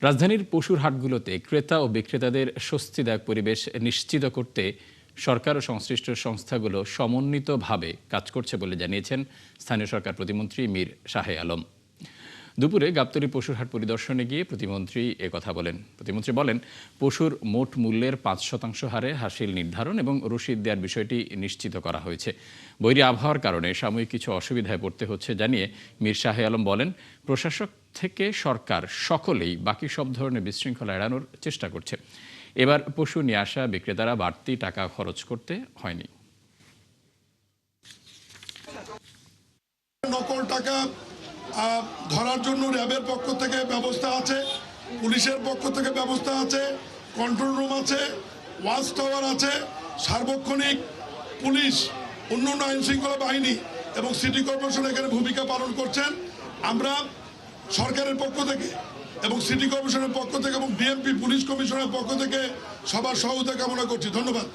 রাজধানীর পশুর হাটগুলোতে ক্রেতা ও বিক্রেতাদের স্বস্তিদায়ক পরিবেশ নিশ্চিত করতে সরকার ও সংশ্লিষ্ট সংস্থাগুলো সমন্বিতভাবে কাজ করছে বলে জানিয়েছেন স্থানীয় সরকার প্রতিমন্ত্রী মীর শাহে আলম। দুপুরে গাবতলী পশুর হাট পরিদর্শনে গিয়ে প্রতিমন্ত্রী একথা বলেন। প্রতিমন্ত্রী বলেন, পশুর মোট মূল্যের ৫% হারে হাসিল নির্ধারণ এবং রসিদ দেওয়ার বিষয়টি নিশ্চিত করা হয়েছে। বৈরী আবহাওয়ার কারণে সাময়িক কিছু অসুবিধায় পড়তে হচ্ছে জানিয়ে মীর শাহে আলম বলেন, প্রশাসক থেকে সরকার সকলেই বাকি সব ধরনের বিশৃঙ্খলা এড়ানোর চেষ্টা করছে। এবার পশু নিয়ে আসা বিক্রেতারা বাড়তি টাকা খরচ করতে হয়নি। নকল টাকা ধরার জন্য র্যাবের পক্ষ থেকে ব্যবস্থা আছে, পুলিশের পক্ষ থেকে ব্যবস্থা আছে, কন্ট্রোল রুম আছে, ওয়াচ টাওয়ার আছে, সার্বক্ষণিক পুলিশ, অন্যান্য আইন শৃঙ্খলা বাহিনী এবং সিটি কর্পোরেশন এখানে ভূমিকা পালন করছেন। আমরা সরকারের পক্ষ থেকে এবং সিটি কর্পোরেশনের পক্ষ থেকে এবং ডিএমপি পুলিশ কমিশনের পক্ষ থেকে সবার সহায়তা কামনা করছি। ধন্যবাদ।